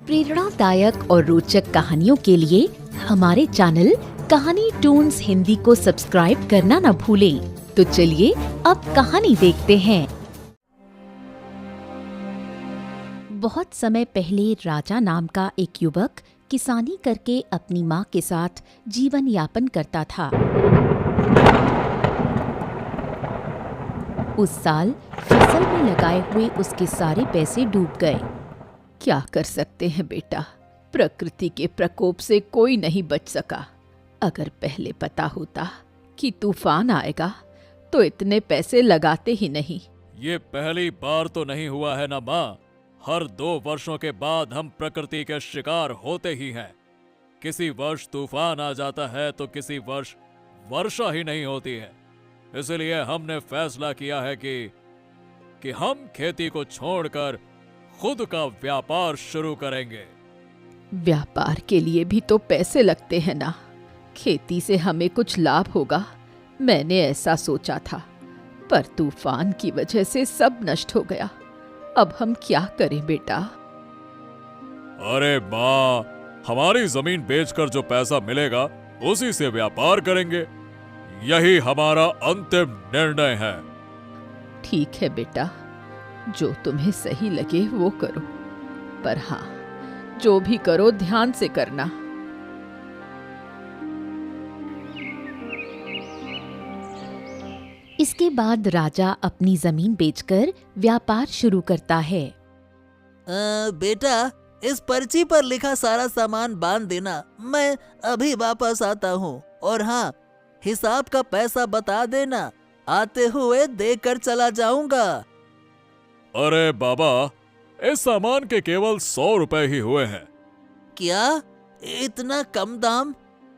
प्रेरणादायक और रोचक कहानियों के लिए हमारे चैनल कहानी टून्स हिंदी को सब्सक्राइब करना न भूलें। तो चलिए अब कहानी देखते हैं। बहुत समय पहले राजा नाम का एक युवक किसानी करके अपनी माँ के साथ जीवन यापन करता था। उस साल फसल में लगाए हुए उसके सारे पैसे डूब गए। क्या कर सकते हैं बेटा, प्रकृति के प्रकोप से कोई नहीं बच सका। अगर पहले पता होता कि तूफान आएगा तो इतने पैसे लगाते ही नहीं। ये पहली बार तो नहीं हुआ है ना माँ। हर 2 वर्षों के बाद हम प्रकृति के शिकार होते ही हैं। किसी वर्ष तूफान आ जाता है तो किसी वर्ष वर्षा ही नहीं होती है। इसलिए हमने फैसला किया है कि हम खेती को छोड़कर खुद का व्यापार शुरू करेंगे। व्यापार के लिए भी तो पैसे लगते हैं ना। खेती से हमें कुछ लाभ होगा, मैंने ऐसा सोचा था, पर तूफान की वजह से सब नष्ट हो गया। अब हम क्या करें बेटा? अरे माँ, हमारी जमीन बेचकर जो पैसा मिलेगा उसी से व्यापार करेंगे। यही हमारा अंतिम निर्णय है। ठीक है बेटा, जो तुम्हें सही लगे वो करो, पर हाँ, जो भी करो ध्यान से करना। इसके बाद राजा अपनी जमीन बेचकर व्यापार शुरू करता है। बेटा, इस पर्ची पर लिखा सारा सामान बांध देना, मैं अभी वापस आता हूँ। और हाँ, हिसाब का पैसा बता देना, आते हुए देकर चला जाऊंगा। अरे बाबा, इस सामान के केवल 100 रुपए ही हुए हैं। क्या इतना कम दाम?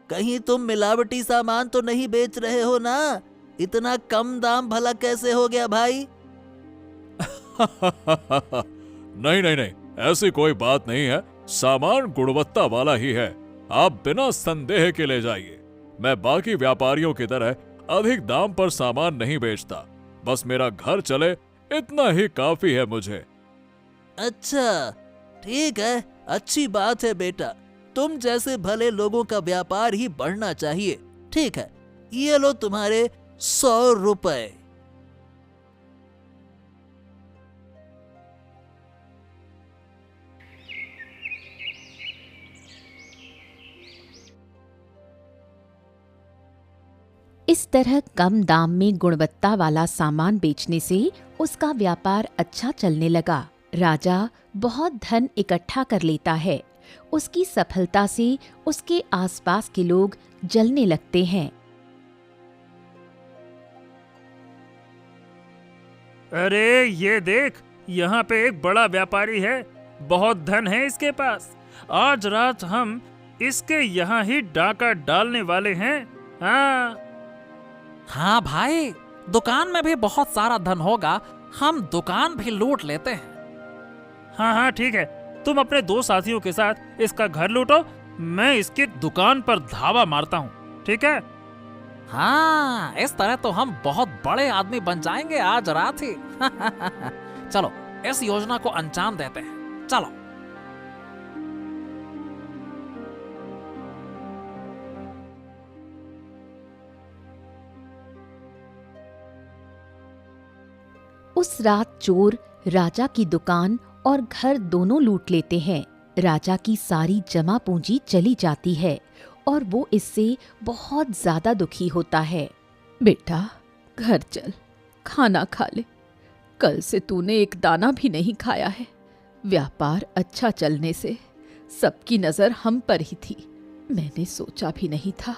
कहीं तुम मिलावटी सामान तो नहीं बेच रहे हो ना? इतना कम दाम भला कैसे हो गया भाई? नहीं नहीं नहीं, ऐसी कोई बात नहीं है। सामान गुणवत्ता वाला ही है। आप बिना संदेह के ले जाइए। मैं बाकी व्यापारियों की तरह अधिक दाम पर सामान नहीं बेचता। बस मेरा घर चले इतना ही काफी है मुझे। अच्छा, ठीक है, अच्छी बात है बेटा। तुम जैसे भले लोगों का व्यापार ही बढ़ना चाहिए। ठीक है, ये लो तुम्हारे 100 रुपए। इस तरह कम दाम में गुणवत्ता वाला सामान बेचने से उसका व्यापार अच्छा चलने लगा। राजा बहुत धन इकट्ठा कर लेता है। उसकी सफलता से उसके आसपास के लोग जलने लगते हैं। अरे ये देख, यहाँ पे एक बड़ा व्यापारी है, बहुत धन है इसके पास। आज रात हम इसके यहाँ ही डाका डालने वाले हैं। हाँ भाई, दुकान में भी बहुत सारा धन होगा, हम दुकान भी लूट लेते हैं। हाँ ठीक है, तुम अपने 2 साथियों के साथ इसका घर लूटो, मैं इसकी दुकान पर धावा मारता हूँ। ठीक है? हाँ, इस तरह तो हम बहुत बड़े आदमी बन जाएंगे आज रात ही। चलो, इस योजना को अंजाम देते हैं। चलो। उस रात चोर राजा की दुकान और घर दोनों लूट लेते हैं। राजा की सारी जमा पूंजी चली जाती है और वो इससे बहुत ज्यादा दुखी होता है। बेटा, घर चल, खाना खा ले। कल से तूने एक दाना भी नहीं खाया है। व्यापार अच्छा चलने से सबकी नजर हम पर ही थी। मैंने सोचा भी नहीं था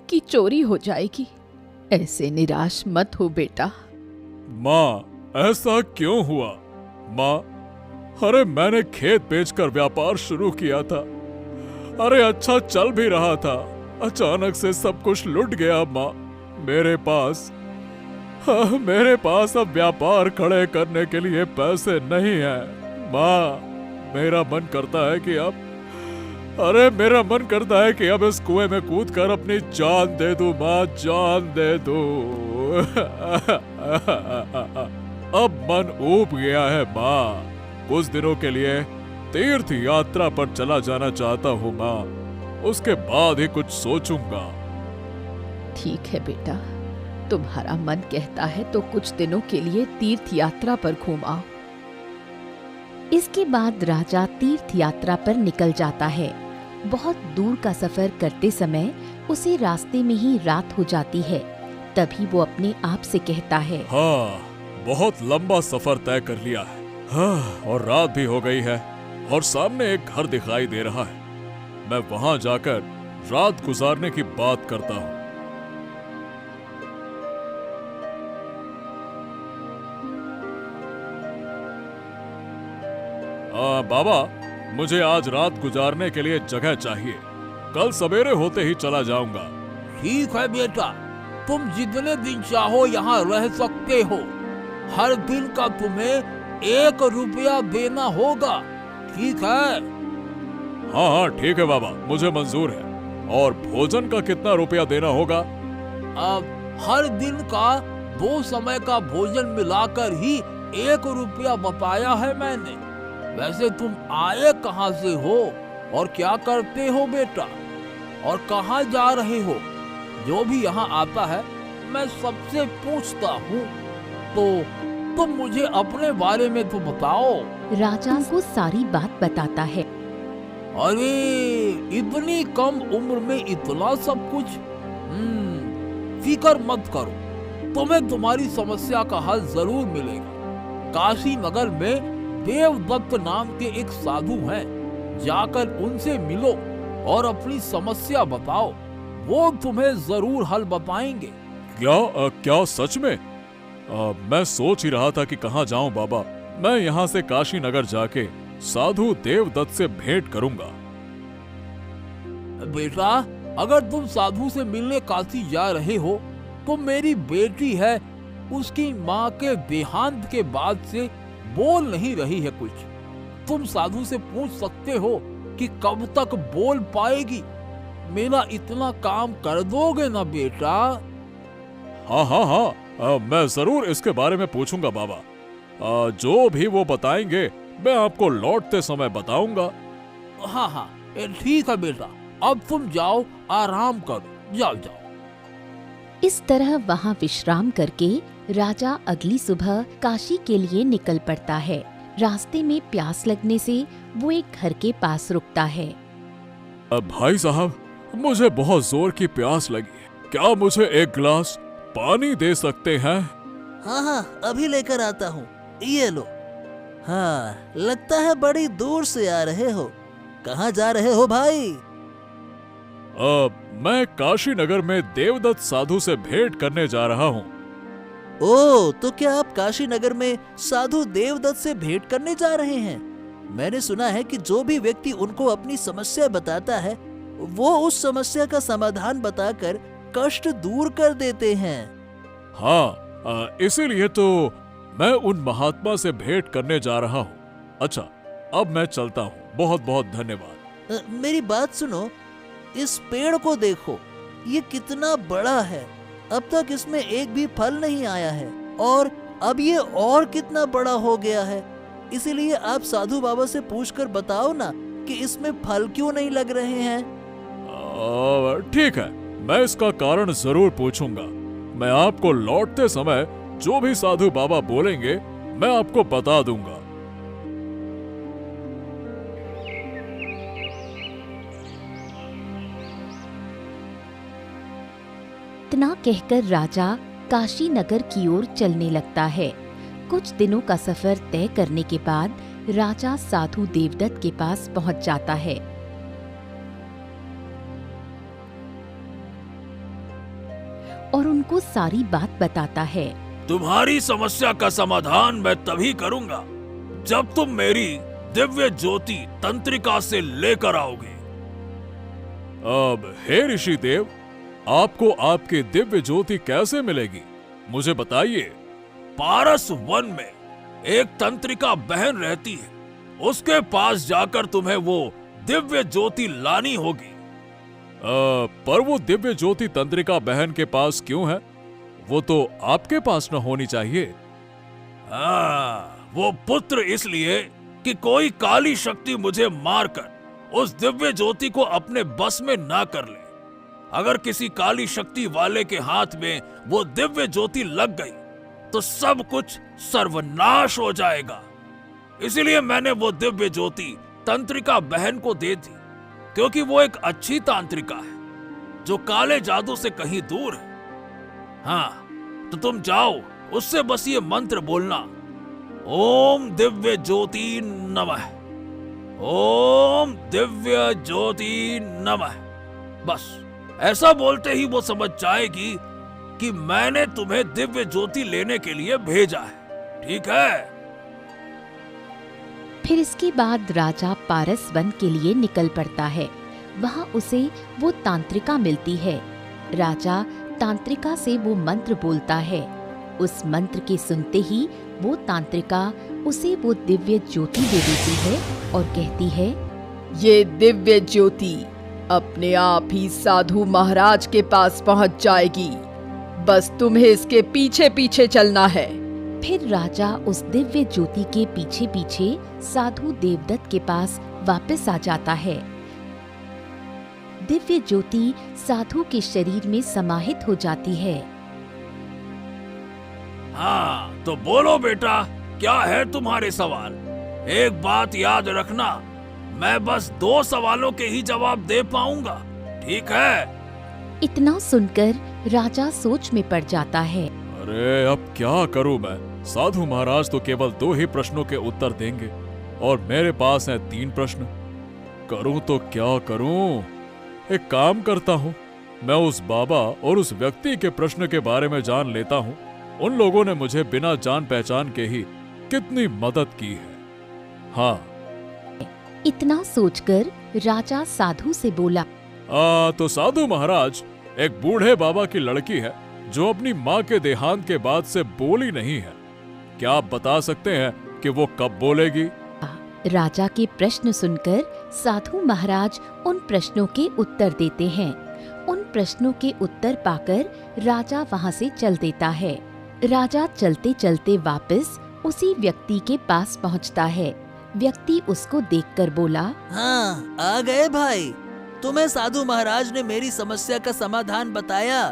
कि चोरी हो जाएगी। ऐसे निराश मत हो बेटा। माँ, ऐसा क्यों हुआ? माँ, अरे मैंने खेत बेचकर व्यापार शुरू किया था। अरे अच्छा चल भी रहा था, अचानक से सब कुछ लुट गया। माँ, मेरे पास अब व्यापार खड़े करने के लिए पैसे नहीं है। माँ, मेरा मन करता है कि अब इस कुएं में कूदकर अपनी जान दे दूं। माँ, जान दे दूं। अब मन ऊब गया है माँ। कुछ दिनों के लिए तीर्थ यात्रा पर चला जाना चाहता हूँ माँ। उसके बाद ही कुछ सोचूंगा। ठीक है बेटा, तुम्हारा मन कहता है तो कुछ दिनों के लिए तीर्थ यात्रा पर घूम आओ। इसके बाद राजा तीर्थ यात्रा पर निकल जाता है। बहुत दूर का सफर करते समय उसे रास्ते में ही रात हो जाती है। तभी वो अपने आप से कहता है, हाँ, बहुत लंबा सफर तय कर लिया है। हाँ, और रात भी हो गई है और सामने एक घर दिखाई दे रहा है। मैं वहां जाकर रात गुजारने की बात करता हूँ। बाबा, मुझे आज रात गुजारने के लिए जगह चाहिए। कल सवेरे होते ही चला जाऊंगा। ठीक है बेटा, तुम जितने दिन चाहो यहाँ रह सकते हो। हर दिन का तुम्हें 1 रुपया देना होगा, ठीक है? हाँ हाँ ठीक है बाबा, मुझे मंजूर है। और भोजन का कितना रुपया देना होगा? अब हर दिन का 2 समय का भोजन मिलाकर ही 1 रुपया बताया है मैंने। वैसे तुम आए कहाँ से हो और क्या करते हो बेटा, और कहाँ जा रहे हो? जो भी यहाँ आता है मैं सबसे पूछता हूँ, तो तुम मुझे अपने बारे में तो बताओ। राजा को सारी बात बताता है। अरे, इतनी कम उम्र में इतना सब कुछ? फिक्र मत करो, तुम्हें तुम्हारी समस्या का हल जरूर मिलेगा। काशी नगर में देवदत्त नाम के एक साधु हैं, जाकर उनसे मिलो और अपनी समस्या बताओ। वो तुम्हें जरूर हल बताएंगे। क्या सच में? मैं सोच ही रहा था कि कहाँ जाऊं बाबा। मैं यहाँ से काशी नगर जाके साधु देवदत्त से भेंट करूंगा। बेटा, अगर तुम साधु से मिलने काशी जा रहे हो तो मेरी बेटी है, उसकी माँ के देहांत के बाद से बोल नहीं रही है कुछ। तुम साधु से पूछ सकते हो कि कब तक बोल पाएगी। मेरा इतना काम कर दोगे ना बेटा? हाँ हाँ हाँ, मैं जरूर इसके बारे में पूछूंगा बाबा। जो भी वो बताएंगे मैं आपको लौटते समय बताऊंगा। हाँ हाँ, ठीक है बेटा, अब तुम जाओ, आराम करो, जाओ जाओ। इस तरह वहाँ विश्राम करके राजा अगली सुबह काशी के लिए निकल पड़ता है। रास्ते में प्यास लगने से वो एक घर के पास रुकता है। भाई साहब, मुझे बहुत जोर की प्यास लगी है। क्या मुझे एक गिलास पानी दे सकते हैं? हाँ हाँ, अभी लेकर आता हूँ, ये लो। हाँ, लगता है बड़ी दूर से आ रहे हो। कहाँ जा रहे हो भाई? मैं काशी नगर में देवदत्त साधु से भेंट करने जा रहा हूँ। ओह, तो क्या आप काशी नगर में साधु देवदत्त से भेंट करने जा रहे हैं? मैंने सुना है कि जो भी व्यक्ति उनको अपनी समस्या बताता है, वो उस समस्या का समाधान बताकर कष्ट दूर कर देते हैं। हाँ, इसीलिए तो मैं उन महात्मा से भेंट करने जा रहा हूँ। अच्छा, अब मैं चलता हूँ। बहुत बहुत धन्यवाद। मेरी बात सुनो, इस पेड़ को देखो, ये कितना बड़ा है। अब तक इसमें एक भी फल नहीं आया है, और अब ये और कितना बड़ा हो गया है। इसीलिए आप साधु बाबा से पूछकर बताओ ना कि इसमें फल क्यों नहीं लग रहे हैं। ठीक है, मैं इसका कारण जरूर पूछूंगा। मैं आपको लौटते समय जो भी साधु बाबा बोलेंगे मैं आपको बता दूंगा। इतना कहकर राजा काशी नगर की ओर चलने लगता है। कुछ दिनों का सफर तय करने के बाद राजा साधु देवदत्त के पास पहुंच जाता है। और उनको सारी बात बताता है। तुम्हारी समस्या का समाधान मैं तभी करूंगा जब तुम मेरी दिव्य ज्योति तंत्रिका से लेकर आओगे। अब हे ऋषि देव, आपको आपकी दिव्य ज्योति कैसे मिलेगी, मुझे बताइए। पारस वन में एक तंत्रिका बहन रहती है, उसके पास जाकर तुम्हें वो दिव्य ज्योति लानी होगी। पर वो दिव्य ज्योति तंत्रिका बहन के पास क्यों है? वो तो आपके पास न होनी चाहिए। हाँ, वो पुत्र इसलिए कि कोई काली शक्ति मुझे मारकर उस दिव्य ज्योति को अपने बस में ना कर ले। अगर किसी काली शक्ति वाले के हाथ में वो दिव्य ज्योति लग गई तो सब कुछ सर्वनाश हो जाएगा। इसीलिए मैंने वो दिव्य ज्योति तंत्रिका बहन को दे दी, क्योंकि वो एक अच्छी तांत्रिका है जो काले जादू से कहीं दूर है। हाँ, तो तुम जाओ, उससे बस ये मंत्र बोलना, ओम दिव्य ज्योति नमः, ओम दिव्य ज्योति नमः। बस ऐसा बोलते ही वो समझ जाएगी कि मैंने तुम्हें दिव्य ज्योति लेने के लिए भेजा है। ठीक है? फिर इसके बाद राजा पारस वन के लिए निकल पड़ता है। वहाँ उसे वो तांत्रिका मिलती है। राजा तांत्रिका से वो मंत्र बोलता है। उस मंत्र के सुनते ही वो तांत्रिका उसे वो दिव्य ज्योति दे देती है और कहती है, ये दिव्य ज्योति अपने आप ही साधु महाराज के पास पहुंच जाएगी, बस तुम्हें इसके पीछे पीछे चलना है। फिर राजा उस दिव्य ज्योति के पीछे पीछे साधु देवदत्त के पास वापस आ जाता है। दिव्य ज्योति साधु के शरीर में समाहित हो जाती है। हाँ, तो बोलो बेटा, क्या है तुम्हारे सवाल? एक बात याद रखना, मैं बस 2 सवालों के ही जवाब दे पाऊंगा। ठीक है? इतना सुनकर राजा सोच में पड़ जाता है। अरे अब क्या करूं मैं? साधु महाराज तो केवल 2 ही प्रश्नों के उत्तर देंगे और मेरे पास हैं 3 प्रश्न। करूं तो क्या करूं? एक काम करता हूं, मैं उस बाबा और उस व्यक्ति के प्रश्न के बारे में जान लेता हूं। उन लोगों ने मुझे बिना जान पहचान के ही कितनी मदद की है। हाँ। इतना सोचकर राजा साधु से बोला, तो साधु महाराज, एक बूढ़े बाबा की लड़की है जो अपनी माँ के देहांत के बाद से बोली नहीं है। क्या आप बता सकते हैं कि वो कब बोलेगी? राजा के प्रश्न सुनकर साधु महाराज उन प्रश्नों के उत्तर देते हैं। उन प्रश्नों के उत्तर पाकर राजा वहाँ से चल देता है। राजा चलते चलते वापस उसी व्यक्ति के पास पहुँचता है। व्यक्ति उसको देखकर बोला, हाँ, आ गए भाई। तुम्हें साधु महाराज ने मेरी समस्या का समाधान बताया?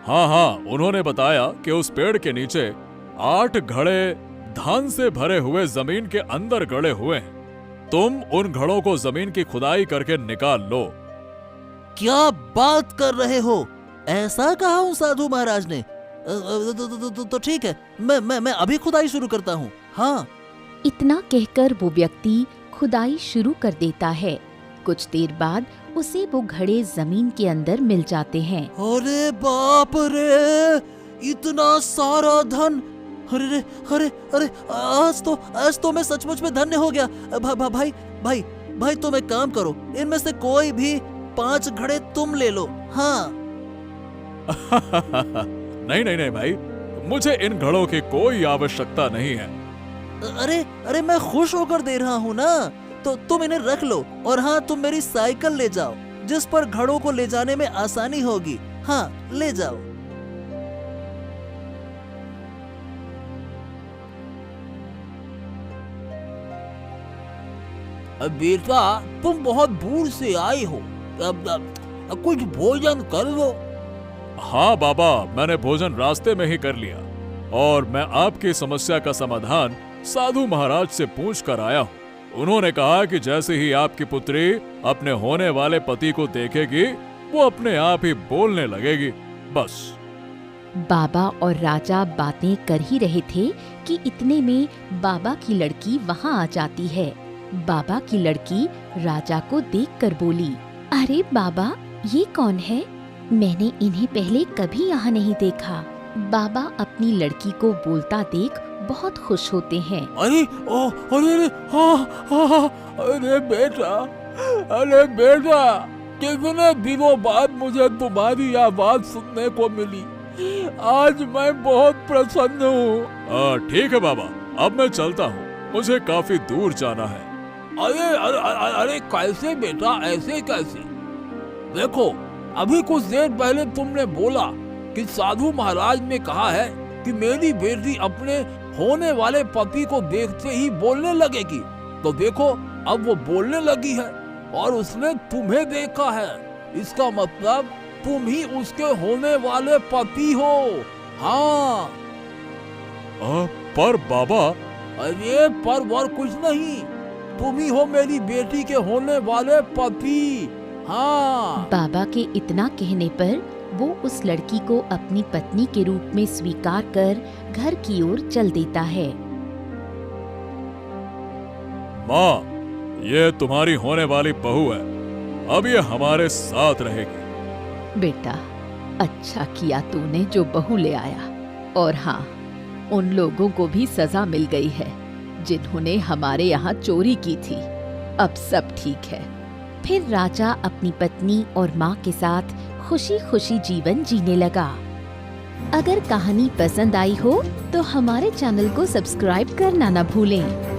हाँ, उन्होंने बताया कि उस पेड़ के नीचे 8 घड़े धान से भरे हुए जमीन के अंदर गड़े हुए हैं। तुम उन घड़ों को जमीन की खुदाई करके निकाल लो। क्या बात कर रहे हो? ऐसा कहा हूँ साधु महाराज ने? तो ठीक है, मैं अभी खुदाई शुरू करता हूँ। हाँ। इतना कहकर वो व्यक्ति खुदाई शुरू कर देता है। कुछ देर बाद उसे वो घड़े जमीन के अंदर मिल जाते हैं। अरे बाप रे, इतना सारा धन! अरे रे, अरे आज तो मैं सचमुच में धन्य हो गया। भाई तुम एक काम करो, इनमें से कोई भी 5 घड़े तुम ले लो। हाँ। नहीं भाई, मुझे इन घड़ों की कोई आवश्यकता नहीं है। अरे मैं खुश होकर दे रहा हूँ ना, तो तुम इन्हें रख लो। और हाँ, तुम मेरी साइकिल ले जाओ जिस पर घड़ों को ले जाने में आसानी होगी। हाँ, ले जाओ। बेटा, तुम बहुत दूर से आए हो, अब कुछ भोजन कर लो। हाँ बाबा, मैंने भोजन रास्ते में ही कर लिया और मैं आपकी समस्या का समाधान साधु महाराज से पूछ कर आया हूँ। उन्होंने कहा कि जैसे ही आपकी पुत्री अपने होने वाले पति को देखेगी, वो अपने आप ही बोलने लगेगी। बस। बाबा और राजा बातें कर ही रहे थे कि इतने में बाबा की लड़की वहाँ आ जाती है। बाबा की लड़की राजा को देखकर बोली, अरे बाबा, ये कौन है? मैंने इन्हें पहले कभी यहाँ नहीं देखा। बाबा अपनी लड़की को बोलता देख बहुत खुश होते हैं। अरे बेटा, कितने दिनों बाद मुझे तुम्हारी आवाज सुनने को मिली। आज मैं बहुत प्रसन्न हूँ। ठीक है बाबा, अब मैं चलता हूँ, मुझे काफी दूर जाना है। अरे कैसे बेटा, ऐसे कैसे? देखो, अभी कुछ देर पहले तुमने बोला कि साधु महाराज ने कहा है कि मेरी बेटी अपने होने वाले पति को देखते ही बोलने लगेगी। तो देखो अब वो बोलने लगी है और उसने तुम्हें देखा है, इसका मतलब तुम ही उसके होने वाले पति हो। हाँ। पर बाबा, अरे पर वर कुछ नहीं, तुम ही हो मेरी बेटी के होने वाले पति। हाँ। बाबा के इतना कहने पर वो उस लड़की को अपनी पत्नी के रूप में स्वीकार कर घर की ओर चल देता है। माँ, ये तुम्हारी होने वाली बहू है, अब ये हमारे साथ रहेगी। बेटा, अच्छा किया तूने जो बहू ले आया। और हाँ, उन लोगों को भी सजा मिल गई है जिन्होंने हमारे यहाँ चोरी की थी। अब सब ठीक है। फिर राजा अपनी पत्नी और माँ के साथ खुशी खुशी जीवन जीने लगा। अगर कहानी पसंद आई हो तो हमारे चैनल को सब्सक्राइब करना न भूलें।